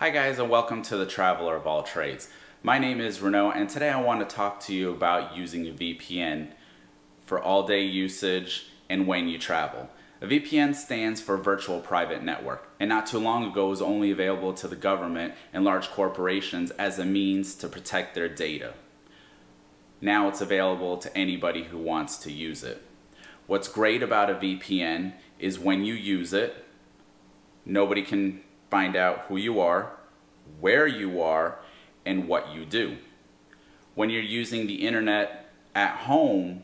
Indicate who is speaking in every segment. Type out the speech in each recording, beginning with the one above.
Speaker 1: Hi guys, and welcome to the Traveler of All Trades. My name is Renaud, and today I want to talk to you about using a VPN for all-day usage and when you travel. A VPN stands for Virtual Private Network, and not too long ago was only available to the government and large corporations as a means to protect their data. Now it's available to anybody who wants to use it. What's great about a VPN is when you use it, nobody can find out who you are, where you are, and what you do. When you're using the internet at home,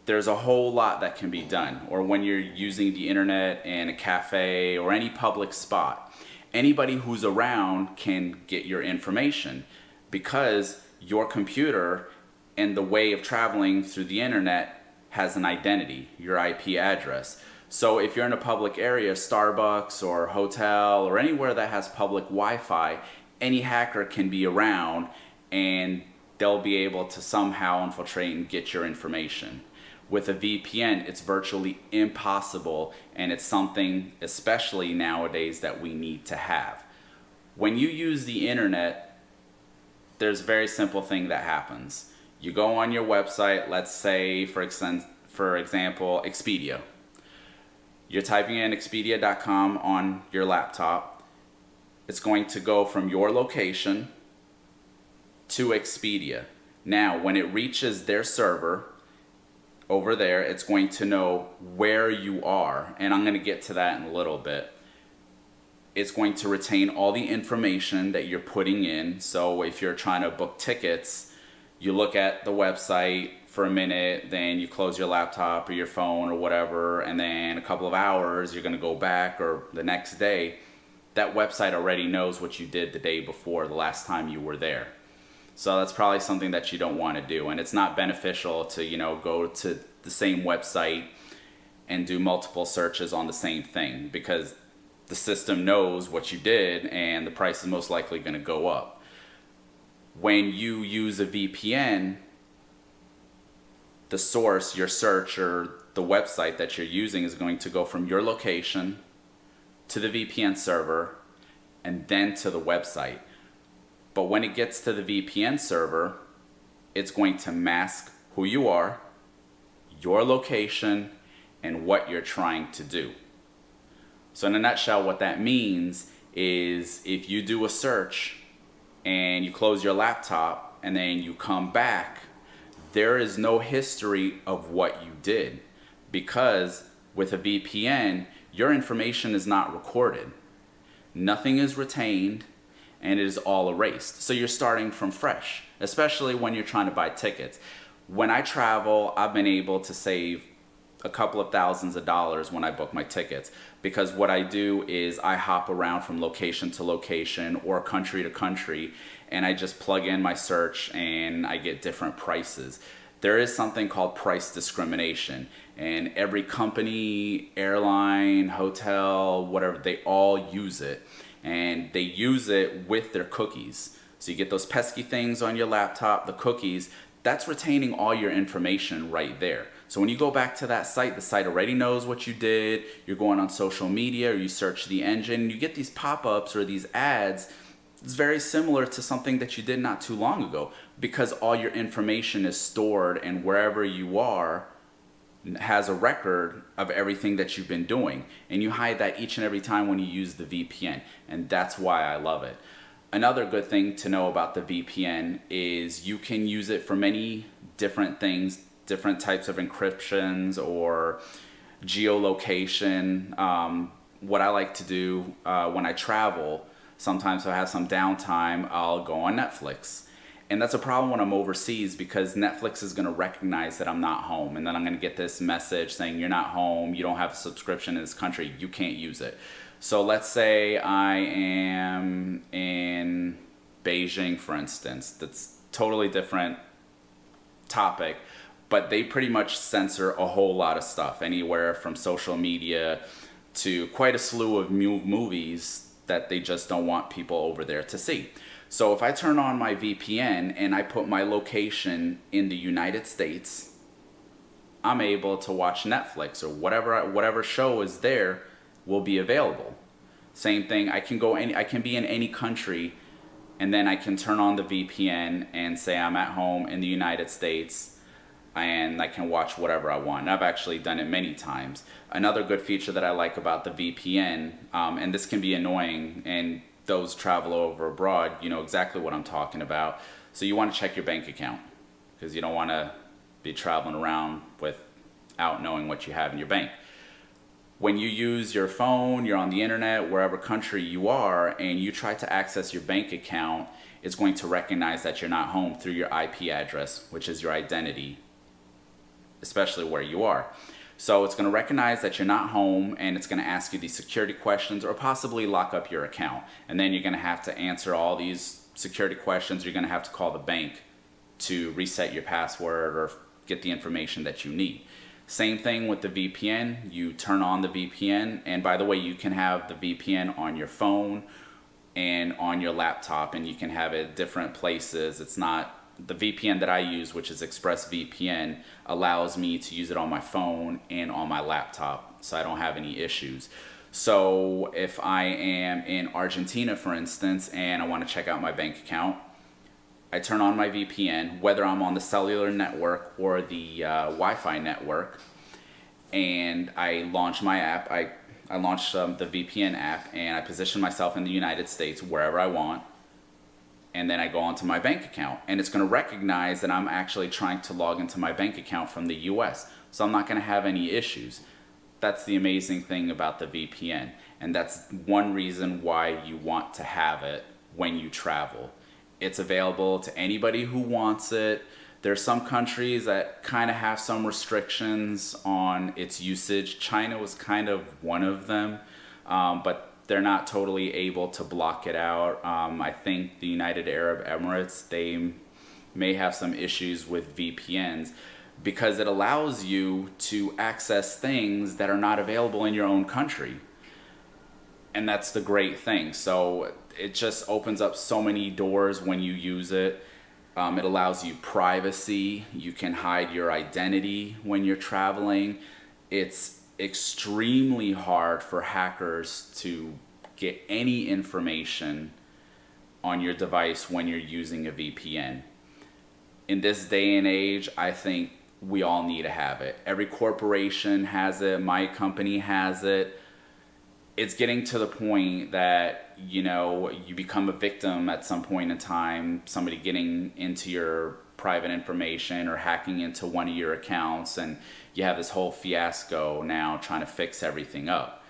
Speaker 1: there's a whole lot that can be done. Or when you're using the internet in a cafe or any public spot, anybody who's around can get your information because your computer and the way of traveling through the internet has an identity, your IP address. So if you're in a public area, Starbucks or hotel or anywhere that has public Wi-Fi, any hacker can be around and they'll be able to somehow infiltrate and get your information. With a VPN, it's virtually impossible, and it's something, especially nowadays, that we need to have. When you use the internet, there's a very simple thing that happens. You go on your website, let's say, for example, Expedia. You're typing in Expedia.com on your laptop. It's going to go from your location to Expedia. Now, when it reaches their server over there, it's going to know where you are, and I'm going to get to that in a little bit. It's going to retain all the information that you're putting in. So if you're trying to book tickets, you look at the website for a minute, then you close your laptop or your phone or whatever, and then a couple of hours you're going to go back, or the next day. That website already knows what you did the day before, the last time you were there. So that's probably something that you don't want to do, and it's not beneficial to go to the same website and do multiple searches on the same thing, because the system knows what you did and the price is most likely going to go up. When you use a VPN, the source, your search, or the website that you're using is going to go from your location to the VPN server and then to the website. But when it gets to the VPN server, it's going to mask who you are, your location, and what you're trying to do. So in a nutshell, what that means is if you do a search and you close your laptop and then you come back, there is no history of what you did, because with a VPN, your information is not recorded. Nothing is retained, and it is all erased. So you're starting from fresh, especially when you're trying to buy tickets. When I travel, I've been able to save a couple of thousands of dollars when I book my tickets, because what I do is I hop around from location to location or country to country, and I just plug in my search and I get different prices. There is something called price discrimination, and every company, airline, hotel, whatever, they all use it, and they use it with their cookies. So you get those pesky things on your laptop, the cookies, that's retaining all your information right there. So when you go back to that site, the site already knows what you did. You're going on social media or you search the engine, you get these pop-ups or these ads. It's very similar to something that you did not too long ago, because all your information is stored, and wherever you are has a record of everything that you've been doing. And you hide that each and every time when you use the VPN, and that's why I love it. Another good thing to know about the VPN is you can use it for many different things, different types of encryptions or geolocation. What I like to do when I travel, sometimes if I have some downtime, I'll go on Netflix. And that's a problem when I'm overseas, because Netflix is going to recognize that I'm not home, and then I'm going to get this message saying you're not home, you don't have a subscription in this country, you can't use it. So let's say I am in Beijing, for instance. That's totally different topic, but they pretty much censor a whole lot of stuff, anywhere from social media to quite a slew of movies that they just don't want people over there to see. So if I turn on my VPN and I put my location in the United States, I'm able to watch Netflix or whatever show is there will be available. Same thing, I can be in any country, and then I can turn on the VPN and say I'm at home in the United States, and I can watch whatever I want. And I've actually done it many times. Another good feature that I like about the VPN, and this can be annoying, and those travel over abroad, you know exactly what I'm talking about. So you want to check your bank account, because you don't want to be traveling around without knowing what you have in your bank. When you use your phone, you're on the internet, wherever country you are, and you try to access your bank account, it's going to recognize that you're not home through your IP address, which is your identity, especially where you are. So it's going to recognize that you're not home, and it's going to ask you these security questions or possibly lock up your account. And then you're going to have to answer all these security questions. You're going to have to call the bank to reset your password or get the information that you need. Same thing with the VPN. You turn on the VPN, and by the way, you can have the VPN on your phone and on your laptop, and you can have it different places. It's not the VPN that I use, which is ExpressVPN, allows me to use it on my phone and on my laptop, so I don't have any issues. So if I am in Argentina, for instance, and I want to check out my bank account, I turn on my VPN, whether I'm on the cellular network or the Wi-Fi network, and I launch my app. I launch the VPN app, and I position myself in the United States, wherever I want, and then I go onto my bank account, and it's going to recognize that I'm actually trying to log into my bank account from the US, so I'm not going to have any issues. That's the amazing thing about the VPN, and that's one reason why you want to have it when you travel. It's available to anybody who wants it. There's some countries that kind of have some restrictions on its usage. China was kind of one of them, but they're not totally able to block it out. I think the United Arab Emirates, they may have some issues with VPNs because it allows you to access things that are not available in your own country. And that's the great thing. So it just opens up so many doors when you use it. It allows you privacy. You can hide your identity when you're traveling. It's extremely hard for hackers to get any information on your device when you're using a VPN. In this day and age, I think we all need to have it. Every corporation has it. My company has it. It's getting to the point that, you know, you become a victim at some point in time, somebody getting into your private information or hacking into one of your accounts, and you have this whole fiasco now trying to fix everything up.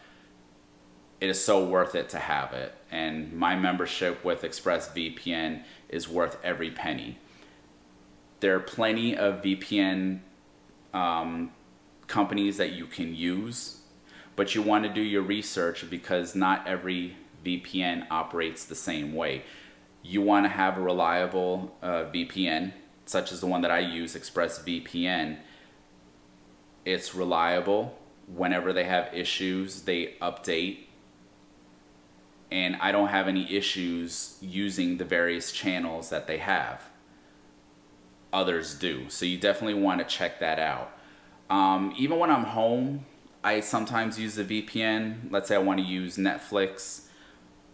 Speaker 1: It is so worth it to have it, and my membership with ExpressVPN is worth every penny. There are plenty of VPN companies that you can use, but you want to do your research because not every VPN operates the same way. You want to have a reliable VPN, such as the one that I use, ExpressVPN. It's reliable. Whenever they have issues, they update. And I don't have any issues using the various channels that they have. Others do. So you definitely want to check that out. Even when I'm home, I sometimes use the VPN. Let's say I want to use Netflix,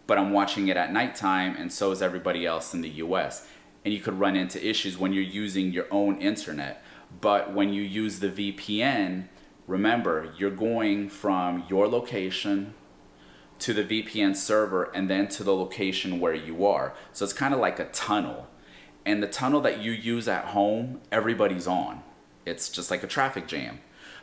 Speaker 1: but I'm watching it at nighttime, and so is everybody else in the US. And you could run into issues when you're using your own internet. But when you use the VPN, remember, you're going from your location to the VPN server and then to the location where you are. So it's kind of like a tunnel. And the tunnel that you use at home, everybody's on. It's just like a traffic jam.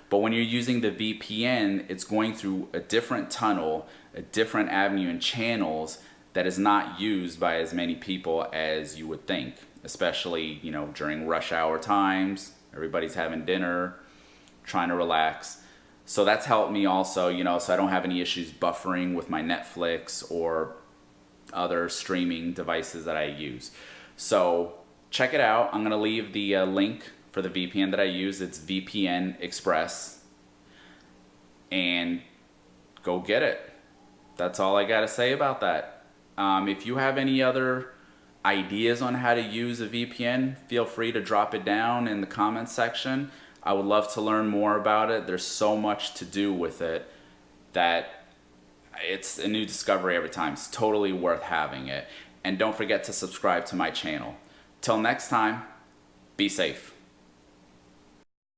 Speaker 1: But when you're using the VPN, it's going through a different tunnel, a different avenue and channels that is not used by as many people as you would think, especially, you know, during rush hour times. Everybody's having dinner, trying to relax. So that's helped me also, you know, so I don't have any issues buffering with my Netflix or other streaming devices that I use. So check it out. I'm going to leave the link for the VPN that I use. It's VPN Express, and go get it. That's all I got to say about that. If you have any other ideas on how to use a VPN, feel free to drop it down in the comments section. I would love to learn more about it. There's so much to do with it that it's a new discovery every time. It's totally worth having it. And don't forget to subscribe to my channel. Till next time, be safe.